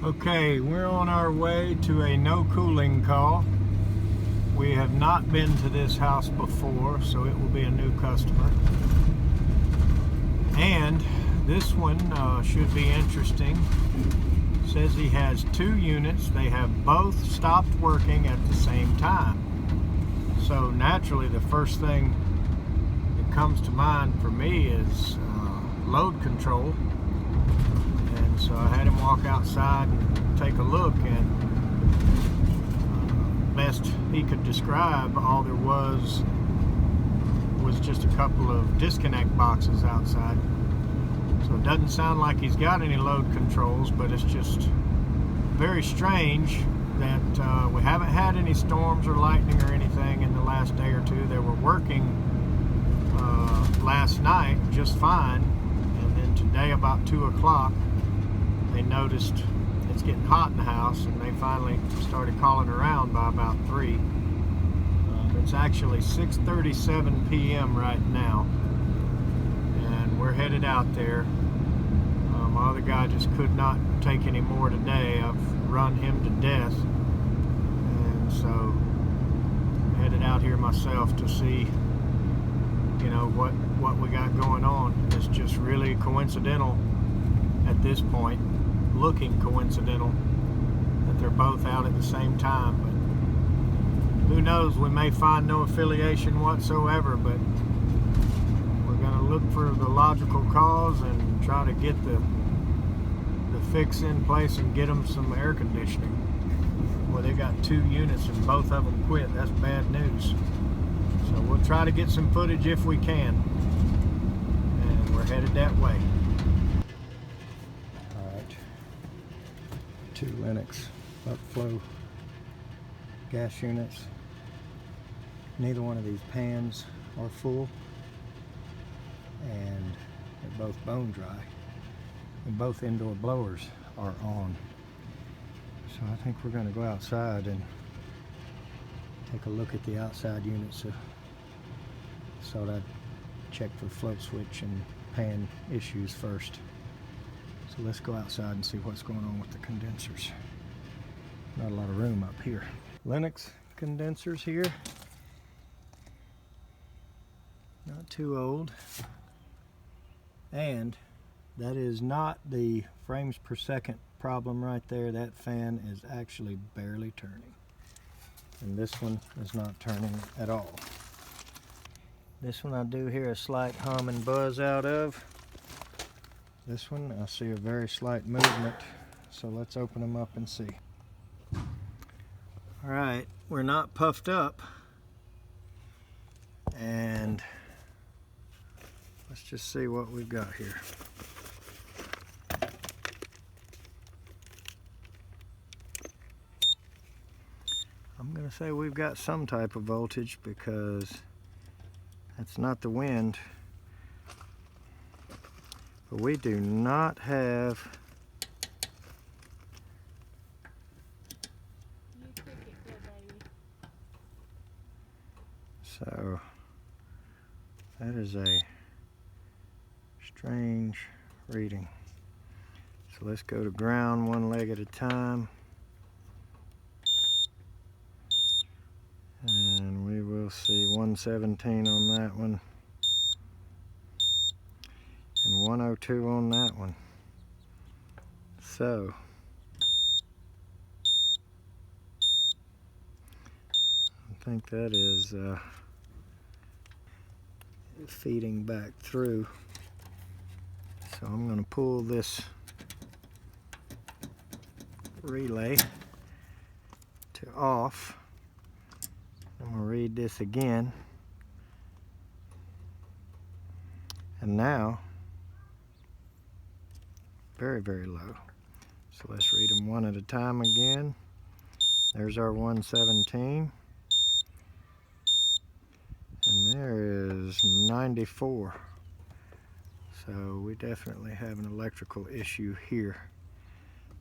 Okay, we're on our way to a no cooling call. We have not been to this house before, so it will be a new customer. And this one should be interesting. Says he has 2 units. They have both stopped working at the same time. So naturally, the first thing that comes to mind for me is load control. And so I had him walk outside and take a look, and best he could describe, all there was just a couple of disconnect boxes outside. So it doesn't sound like he's got any load controls, but it's just very strange that we haven't had any storms or lightning or anything in the last day or two. They were working last night just fine, and then today about 2 o'clock they noticed it's getting hot in the house, and they finally started calling around by about 3. It's actually 6:37 p.m. right now, and we're headed out there. My other guy just could not take any more today. I've run him to death, and so I'm headed out here myself to see, you know, what we got going on. It's just really coincidental at this point, looking coincidental that they're both out at the same time, but who knows, we may find no affiliation whatsoever. But we're going to look for the logical cause and try to get the fix in place and get them some air conditioning. Well, they got 2 units and both of them quit. That's bad news. So we'll try to get some footage if we can, and we're headed that way. All right, 2 Lennox upflow gas units. Neither one of these pans are full, and they're both bone dry, and both indoor blowers are on. So I think we're going to go outside and take a look at the outside units. So I'd check for float switch and pan issues first. So let's go outside and see what's going on with the condensers. Not a lot of room up here. Lennox condensers here. Not too old. And that is not the frames per second problem right there. That fan is actually barely turning. And this one is not turning at all. This one I do hear a slight hum and buzz out of. This one I see a very slight movement. So let's open them up and see. Alright, we're not puffed up. And let's just see what we've got here. I'm going to say we've got some type of voltage, because that's not the wind. But we do not have so that is a strange reading. So let's go to ground one leg at a time, and we will see 117 on that one and 102 on that one. So I think that is feeding back through. So I'm going to pull this relay to off. I'm going to read this again. And now, very, very low. So let's read them one at a time again. There's our 117. And there is 94. So we definitely have an electrical issue here.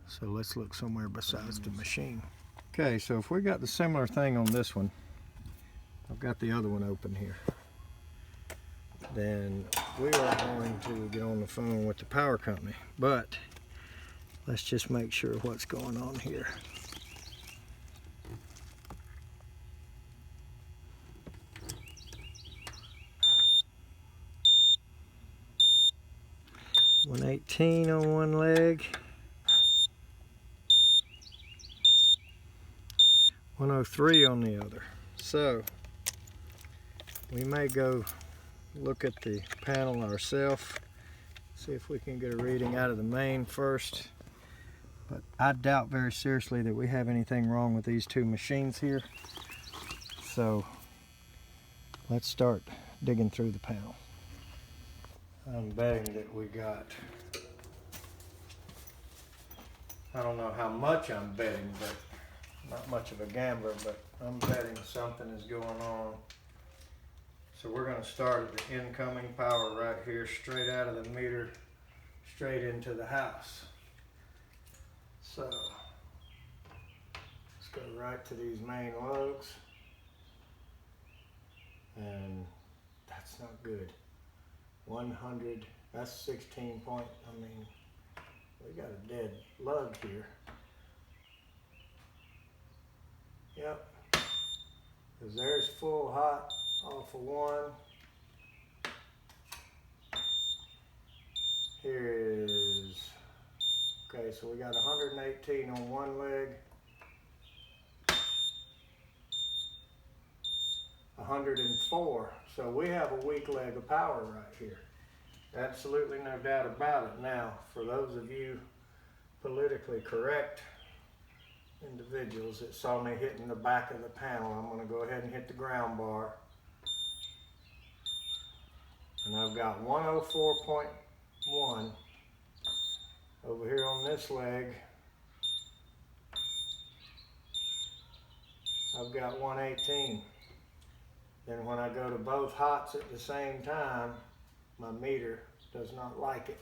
So let's look somewhere besides the machine. Okay, so if we got the similar thing on this one, I've got the other one open here, then we are going to get on the phone with the power company. But Let's just make sure what's going on here. $118 on one leg, $103 on the other. So we may go look at the panel ourselves, see if we can get a reading out of the main first. But I doubt very seriously that we have anything wrong with these two machines here. So let's start digging through the panel. I'm betting that we got, I don't know how much I'm betting, but not much of a gambler, but I'm betting something is going on. So we're going to start at the incoming power right here, straight out of the meter, straight into the house. So let's go right to these main lugs, and that's not good. 100, that's 16 point, I mean, we got a dead lug here. Yep, because there's full hot off of one. Here is, okay, so we got 118 on one leg, 104. So we have a weak leg of power right here. Absolutely no doubt about it. Now, for those of you politically correct individuals that saw me hitting the back of the panel, I'm going to go ahead and hit the ground bar. And I've got 104.1 over here on this leg. I've got 118. Then when I go to both hots at the same time, my meter does not like it,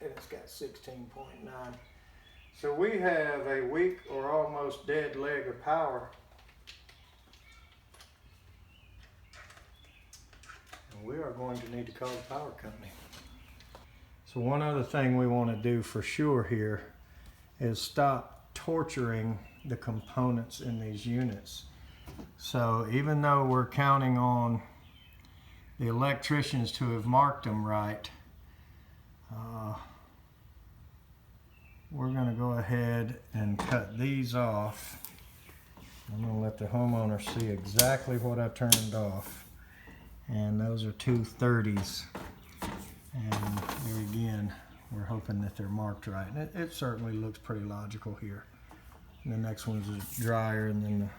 and it's got 16.9. So we have a weak or almost dead leg of power. And we are going to need to call the power company. So one other thing we want to do for sure here is stop torturing the components in these units. So even though we're counting on the electricians to have marked them right, we're going to go ahead and cut these off. I'm going to let the homeowner see exactly what I turned off. And those are two 30s. And there again, we're hoping that they're marked right. And it certainly looks pretty logical here. And the next one's a dryer, and then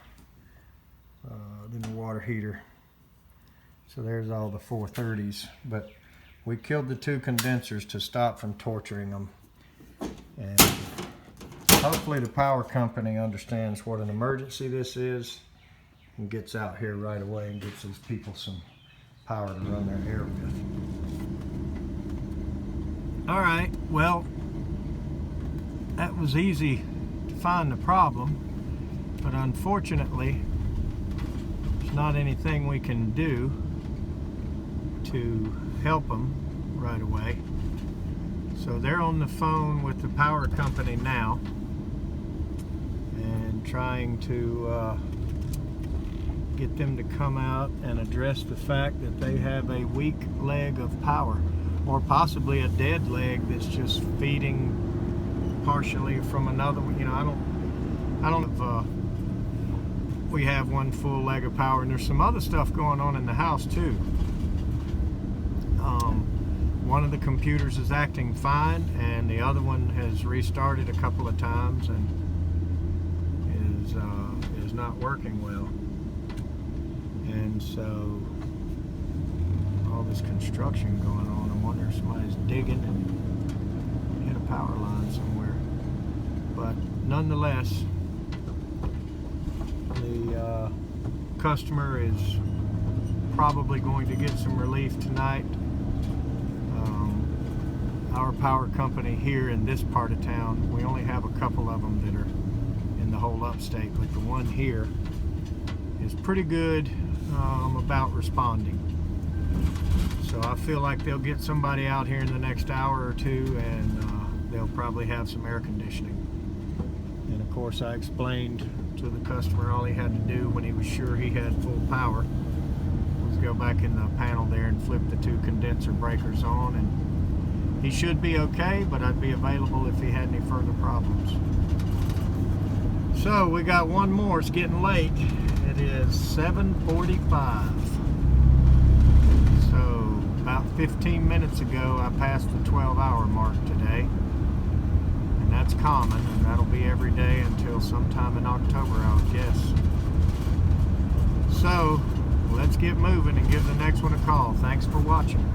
the water heater. So there's all the 430s. But we killed the two condensers to stop from torturing them. And hopefully the power company understands what an emergency this is and gets out here right away and gets these people some power to run their air with. All right, well, that was easy to find the problem, but unfortunately there's not anything we can do to help them right away. So they're on the phone with the power company now and trying to get them to come out and address the fact that they have a weak leg of power, or possibly a dead leg that's just feeding partially from another one. You know, I don't know if we have one full leg of power, and there's some other stuff going on in the house too. One of the computers is acting fine, and the other one has restarted a couple of times and is not working well. And so all this construction going on, I wonder if somebody's digging and hit a power line somewhere. But nonetheless, the customer is probably going to get some relief tonight. Our power company here in this part of town, we only have a couple of them that are in the whole upstate, but the one here is pretty good about responding. So I feel like they'll get somebody out here in the next hour or two and they'll probably have some air conditioning. And of course, I explained to the customer all he had to do when he was sure he had full power was go back in the panel there and flip the 2 condenser breakers on, and he should be okay, but I'd be available if he had any further problems. So we got one more. It's getting late. It is 7:45. So about 15 minutes ago I passed the 12-hour mark today, and that's common, and that'll be every day until sometime in October, I would guess. So let's get moving and give the next one a call. Thanks for watching.